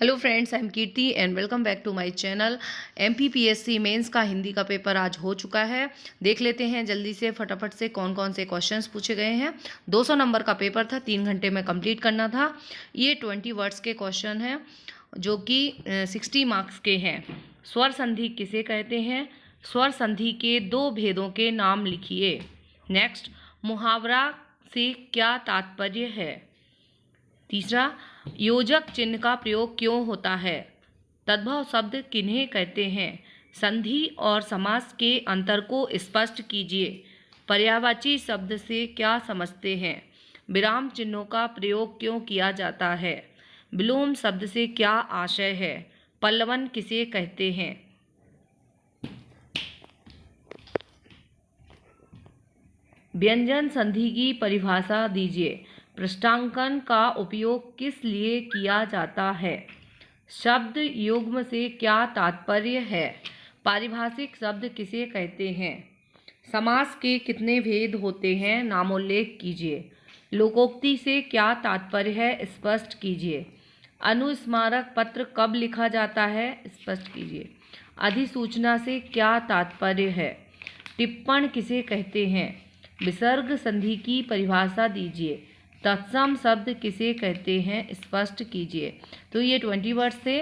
Hello friends, I am Kirti and welcome back to my channel. MPPSC mains का हिंदी का paper आज हो चुका है। देख लेते हैं जल्दी से फटाफट से कौन कौन से क्वेश्चंस पूछे गए हैं। 200 नंबर का पेपर था, 3 घंटे में कंप्लीट करना था। ये 20 वर्ड्स के क्वेश्चन हैं जो कि 60 मार्क्स के हैं। स्वर संधि किसे कहते हैं? स्वर संधि के 2 भेदों के नाम लिखिए। नेक्स्ट, मुहावरा से क्या तात्पर्य है? तीसरा, योजक चिन्ह का प्रयोग क्यों होता है? तद्भव शब्द किन्हें कहते हैं? संधि और समास के अंतर को स्पष्ट कीजिए। पर्यायवाची शब्द से क्या समझते हैं? विराम चिन्हों का प्रयोग क्यों किया जाता है? विलोम शब्द से क्या आशय है? पल्लवन किसे कहते हैं? व्यंजन संधि की परिभाषा दीजिए। पृष्ठांकन का उपयोग किस लिए किया जाता है? शब्द युग्म से क्या तात्पर्य है? पारिभाषिक शब्द किसे कहते हैं? समास के कितने भेद होते हैं? नामोल्लेख कीजिए। लोकोक्ति से क्या तात्पर्य है? स्पष्ट कीजिए। अनुस्मारक पत्र कब लिखा जाता है? स्पष्ट कीजिए। अधिसूचना से क्या तात्पर्य है? टिप्पण किसे कहते हैं? विसर्ग संधि की परिभाषा दीजिए। तत्सम शब्द किसे कहते हैं? स्पष्ट कीजिए। तो ये 20 वर्ड्स थे,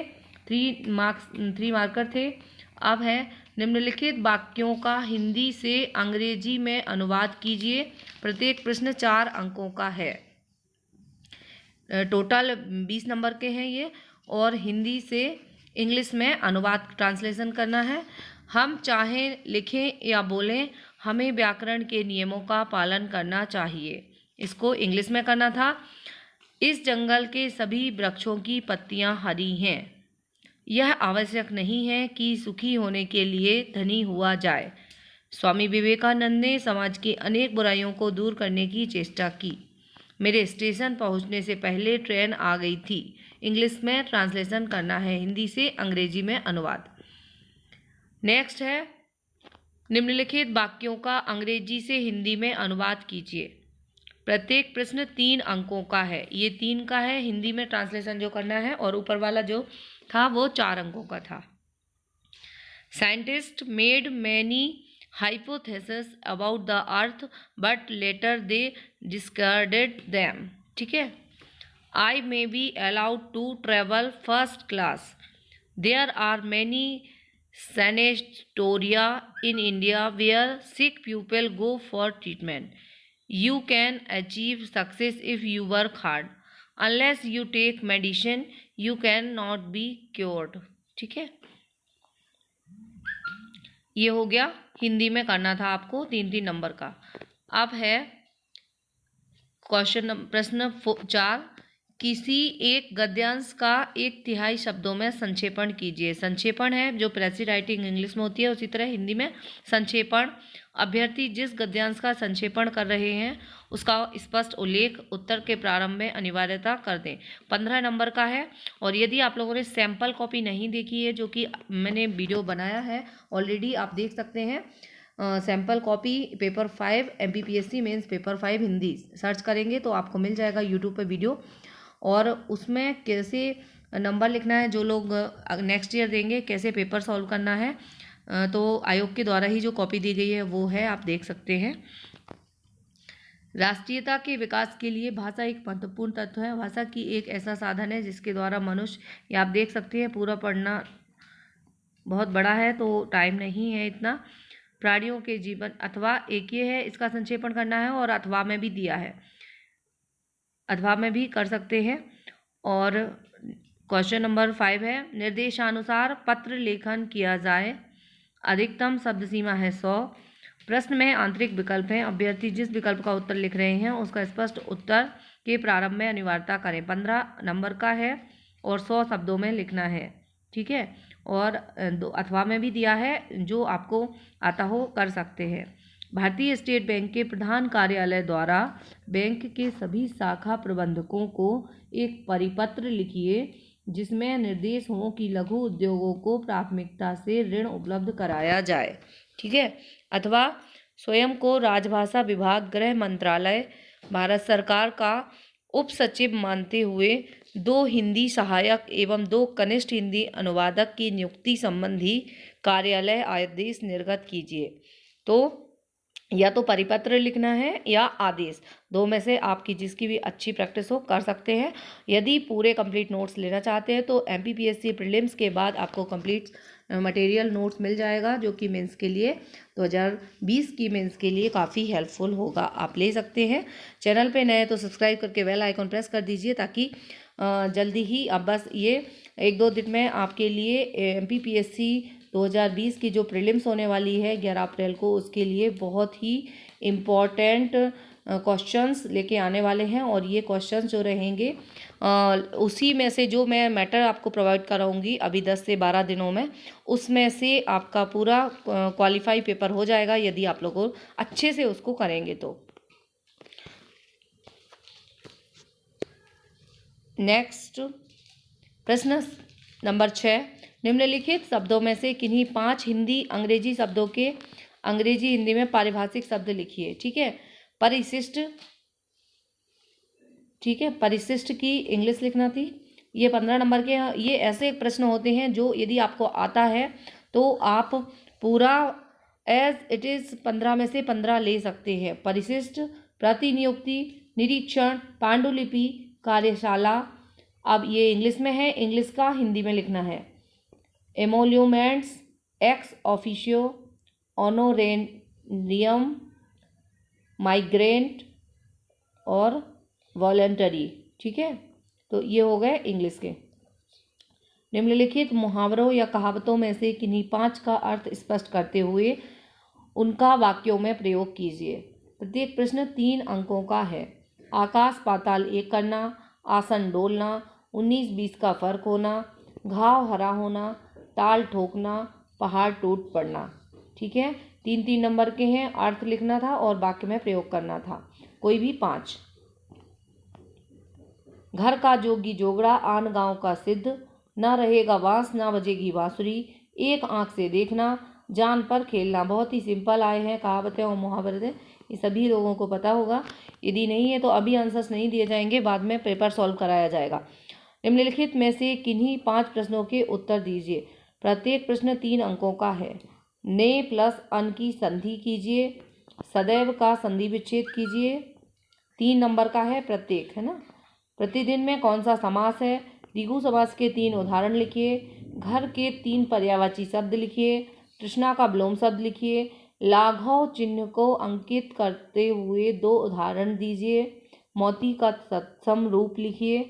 3 मार्कर थे। अब है निम्नलिखित वाक्यों का हिंदी से अंग्रेजी में अनुवाद कीजिए। प्रत्येक प्रश्न 4 अंकों का है। टोटल 20 नंबर के हैं ये, और हिंदी से इंग्लिश में अनुवाद ट्रांसलेशन करना है। हम चाहे लिखें या बोलें, हमें व्याकरण के नियमों का पालन करना चाहिए। इसको इंग्लिश में करना था। इस जंगल के सभी वृक्षों की पत्तियां हरी हैं। यह आवश्यक नहीं है कि सुखी होने के लिए धनी हुआ जाए। स्वामी विवेकानंद ने समाज की अनेक बुराइयों को दूर करने की चेष्टा की। मेरे स्टेशन पहुंचने से पहले ट्रेन आ गई थी। इंग्लिश में ट्रांसलेशन करना है, हिंदी से अंग्रेजी में अनुवाद। नेक्स्ट है, निम्नलिखित वाक्यों का अंग्रेजी से हिंदी में अनुवाद कीजिए। प्रत्येक प्रश्न 3 अंकों का है। ये 3 का है, हिंदी में ट्रांसलेशन जो करना है, और ऊपर वाला जो था वो 4 अंकों का था। Scientist made many hypotheses about the earth but later they discarded them. ठीक है। I may be allowed to travel first class. There are many sanatoria in India where sick people go for treatment. You can achieve success if you work hard. Unless you take medicine, you cannot be cured. ठीक है, ये हो गया। हिंदी में करना था आपको 3-3 number का। अब है प्रश्न 4, किसी एक गद्यांश का 1/3 शब्दों में संक्षेपण कीजिए। संक्षेपण है जो प्रेसी राइटिंग इंग्लिश में होती है, उसी तरह हिंदी में संक्षेपण। अभ्यर्थी जिस गद्यांश का संक्षेपण कर रहे हैं उसका स्पष्ट उल्लेख उत्तर के प्रारंभ में अनिवार्यता कर दें। 15 नंबर का है। और यदि आप लोगों ने सैंपल कॉपी नहीं देखी है, जो कि मैंने वीडियो बनाया है ऑलरेडी, आप देख सकते हैं। Sample copy paper 5 MPPSC mains paper 5 Hindi search करेंगे तो आपको मिल जाएगा यूट्यूब पे वीडियो। और उसमें कैसे नंबर लिखना है, जो लोग नेक्स्ट ईयर देंगे, कैसे पेपर सॉल्व करना है, तो आयोग के द्वारा ही जो कॉपी दी गई है वो है, आप देख सकते हैं। राष्ट्रीयता के विकास के लिए भाषा एक महत्वपूर्ण तत्व है। भाषा की एक ऐसा साधन है जिसके द्वारा मनुष्य, ये आप देख सकते हैं, पूरा पढ़ना बहुत बड़ा है तो टाइम नहीं है इतना। प्राणियों के जीवन, अथवा एक ये है, इसका संक्षेपण करना है, और अथवा में भी दिया है, अथवा में भी कर सकते हैं। और क्वेश्चन नंबर 5 है, निर्देशानुसार पत्र लेखन किया जाए। अधिकतम शब्द सीमा है 100। प्रश्न में आंतरिक विकल्प हैं। अभ्यर्थी जिस विकल्प का उत्तर लिख रहे हैं उसका स्पष्ट उत्तर के प्रारंभ में अनिवार्यता करें। 15 नंबर का है और 100 शब्दों में लिखना है। ठीक है, और अथवा में भी दिया है, जो आपको आता हो कर सकते हैं। भारतीय स्टेट बैंक के प्रधान कार्यालय द्वारा बैंक के सभी शाखा प्रबंधकों को एक परिपत्र लिखिए जिसमें निर्देश हो कि लघु उद्योगों को प्राथमिकता से ऋण उपलब्ध कराया जाए। ठीक है, अथवा स्वयं को राजभाषा विभाग, गृह मंत्रालय, भारत सरकार का उप सचिव मानते हुए 2 हिंदी सहायक एवं 2 कनिष्ठ हिंदी अनुवादक की नियुक्ति संबंधी कार्यालय आदेश निर्गत कीजिए। तो या तो परिपत्र लिखना है या आदेश, दो में से आपकी जिसकी भी अच्छी प्रैक्टिस हो कर सकते हैं। यदि पूरे कंप्लीट नोट्स लेना चाहते हैं तो एमपीपीएससी प्रीलिम्स के बाद आपको कंप्लीट मटेरियल नोट्स मिल जाएगा, जो कि मेंस के लिए 2020 की मेंस के लिए काफ़ी हेल्पफुल होगा, आप ले सकते हैं। चैनल पे नए तो सब्सक्राइब करके बेल आइकॉन प्रेस कर दीजिए, ताकि जल्दी ही अब बस ये 1-2 दिन में आपके लिए एमपीपीएससी 2020 की जो प्रीलिम्स होने वाली है 11 अप्रैल को, उसके लिए बहुत ही इम्पॉर्टेंट क्वेश्चंस लेके आने वाले हैं। और ये क्वेश्चंस जो रहेंगे उसी में से जो मैं मैटर आपको प्रोवाइड कराऊंगी अभी 10 से 12 दिनों में, उसमें से आपका पूरा क्वालिफाई पेपर हो जाएगा, यदि आप लोगों अच्छे से उसको करेंगे तो। नेक्स्ट प्रश्न नंबर 6, निम्नलिखित शब्दों में से किन्हीं 5 हिंदी अंग्रेजी शब्दों के अंग्रेजी हिंदी में पारिभाषिक शब्द लिखिए। ठीक है, परिशिष्ट, ठीक है, परिशिष्ट की इंग्लिश लिखना थी। ये 15 नंबर के, ये ऐसे प्रश्न होते हैं जो यदि आपको आता है तो आप पूरा एज इट इज 15 में से 15 ले सकते हैं। परिशिष्ट, प्रतिनियुक्ति, निरीक्षण, पांडुलिपि, कार्यशाला। अब ये इंग्लिश में है, इंग्लिश का हिंदी में लिखना है। एमोल्यूमेंट्स, एक्स ऑफिशियो, ऑनोरेरियम, माइग्रेंट और वॉलंटरी। ठीक है, तो ये हो गए इंग्लिश के। निम्नलिखित मुहावरों या कहावतों में से किन्हीं 5 का अर्थ स्पष्ट करते हुए उनका वाक्यों में प्रयोग कीजिए। प्रत्येक प्रश्न 3 अंकों का है। आकाश पाताल एक करना, आसन डोलना, 19-20 का फर्क होना, घाव हरा होना, ताल ठोकना, पहाड़ टूट पड़ना। ठीक है, 3-3 नंबर के हैं, अर्थ लिखना था और वाक्य में प्रयोग करना था, कोई भी 5। घर का जोगी जोगड़ा, आन गांव का सिद्ध, ना रहेगा बांस ना बजेगी बांसुरी, एक आंख से देखना, जान पर खेलना। बहुत ही सिंपल आए हैं कहावतें और मुहावरे, ये सभी लोगों को पता होगा। यदि नहीं है तो अभी आंसर्स नहीं दिए जाएंगे, बाद में पेपर सॉल्व कराया जाएगा। निम्नलिखित में से किन्हीं 5 प्रश्नों के उत्तर दीजिए। प्रत्येक प्रश्न 3 अंकों का है। ने प्लस अन की संधि कीजिए, सदैव का संधि विच्छेद कीजिए, 3 नंबर का है प्रत्येक, है ना। प्रतिदिन में कौन सा समास है, द्विगु समास के 3 उदाहरण लिखिए, घर के 3 पर्यायवाची शब्द लिखिए, तृष्णा का विलोम शब्द लिखिए, लाघव चिन्ह को अंकित करते हुए 2 उदाहरण दीजिए, मोती का तत्सम रूप लिखिए,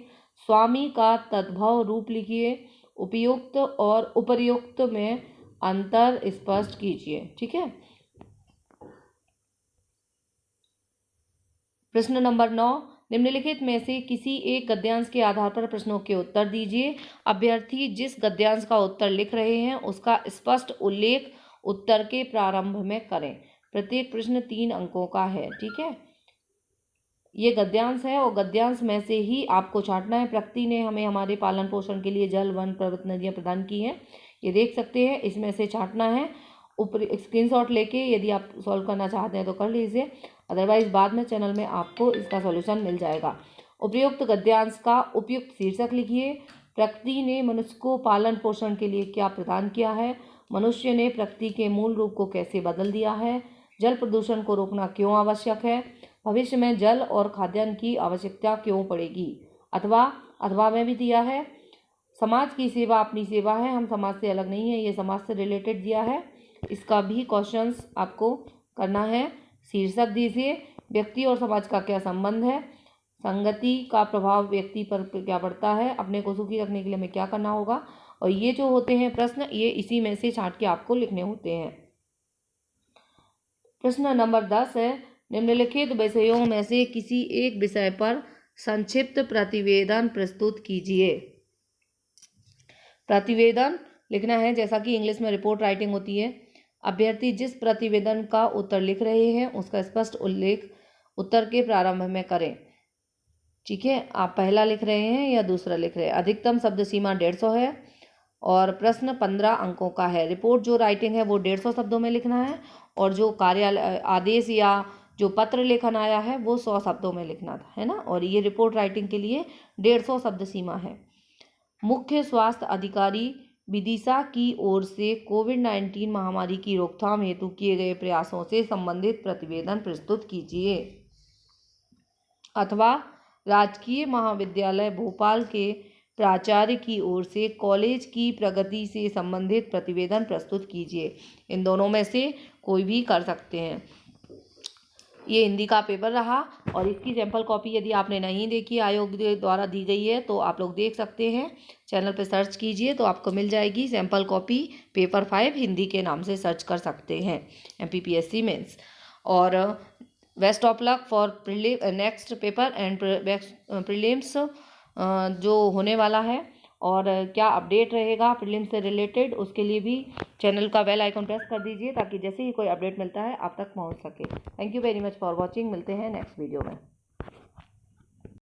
स्वामी का तद्भव रूप लिखिए, उपयुक्त और उपर्युक्त में अंतर स्पष्ट कीजिए। ठीक है, प्रश्न नंबर 9, निम्नलिखित में से किसी एक गद्यांश के आधार पर प्रश्नों के उत्तर दीजिए। अभ्यर्थी जिस गद्यांश का उत्तर लिख रहे हैं उसका स्पष्ट उल्लेख उत्तर के प्रारंभ में करें। प्रत्येक प्रश्न 3 अंकों का है। ठीक है, ये गद्यांश है और गद्यांश में से ही आपको छांटना है। प्रकृति ने हमें हमारे पालन पोषण के लिए जल, वन, पर्वत, नदियाँ प्रदान की हैं, ये देख सकते हैं, इसमें से छांटना है। ऊपर स्क्रीनशॉट लेके यदि आप सॉल्व करना चाहते हैं तो कर लीजिए, अदरवाइज बाद में चैनल में आपको इसका सॉल्यूशन मिल जाएगा। उपयुक्त गद्यांश का उपयुक्त शीर्षक लिखिए। प्रकृति ने मनुष्य को पालन पोषण के लिए क्या प्रदान किया है, मनुष्य ने प्रकृति के मूल रूप को कैसे बदल दिया है, जल प्रदूषण को रोकना क्यों आवश्यक है, भविष्य में जल और खाद्यान्न की आवश्यकता क्यों पड़ेगी, अथवा में भी दिया है। समाज की सेवा अपनी सेवा है, हम समाज से अलग नहीं है, ये समाज से रिलेटेड दिया है, इसका भी क्वेश्चंस आपको करना है। शीर्षक दीजिए। व्यक्ति और समाज का क्या संबंध है, संगति का प्रभाव व्यक्ति पर क्या पड़ता है, अपने को सुखी रखने के लिए हमें क्या करना होगा। और ये जो होते हैं प्रश्न, ये इसी में से छांट के आपको लिखने होते हैं। प्रश्न नंबर 10 है, निम्नलिखित विषयों में से किसी एक विषय पर संक्षिप्त प्रतिवेदन प्रस्तुत कीजिए। प्रतिवेदन लिखना है, जैसा कि इंग्लिश में रिपोर्ट राइटिंग होती है। अभ्यर्थी जिस प्रतिवेदन का उत्तर लिख रहे हैं उसका स्पष्ट उल्लेख उत्तर के प्रारंभ में करें। ठीक है, आप पहला लिख रहे हैं या दूसरा लिख रहे हैं। अधिकतम शब्द सीमा 150 है और प्रश्न 15 अंकों का है। रिपोर्ट जो राइटिंग है वो 150 शब्दों में लिखना है और जो कार्यालय आदेश या जो पत्र लेखन आया है वो 100 शब्दों में लिखना था, है ना। और ये रिपोर्ट राइटिंग के लिए 150 शब्द सीमा है। मुख्य स्वास्थ्य अधिकारी विदिशा की ओर से कोविड-19 महामारी की रोकथाम हेतु किए गए प्रयासों से संबंधित प्रतिवेदन प्रस्तुत कीजिए। अथवा राजकीय महाविद्यालय भोपाल के प्राचार्य की ओर से कॉलेज की प्रगति से संबंधित प्रतिवेदन प्रस्तुत कीजिए। इन दोनों में से कोई भी कर सकते हैं। ये हिंदी का पेपर रहा और इसकी सैंपल कॉपी यदि आपने नहीं देखी, आयोग द्वारा दी गई है, तो आप लोग देख सकते हैं। चैनल पे सर्च कीजिए तो आपको मिल जाएगी सैंपल कॉपी पेपर 5 हिंदी के नाम से सर्च कर सकते हैं, MPPSC मेंस। और best of luck for next paper and prelims जो होने वाला है, और क्या अपडेट रहेगा प्रीलिम्स से रिलेटेड, उसके लिए भी चैनल का बेल आइकन प्रेस कर दीजिए ताकि जैसे ही कोई अपडेट मिलता है आप तक पहुंच सके। Thank you very much for watching. मिलते हैं नेक्स्ट वीडियो में।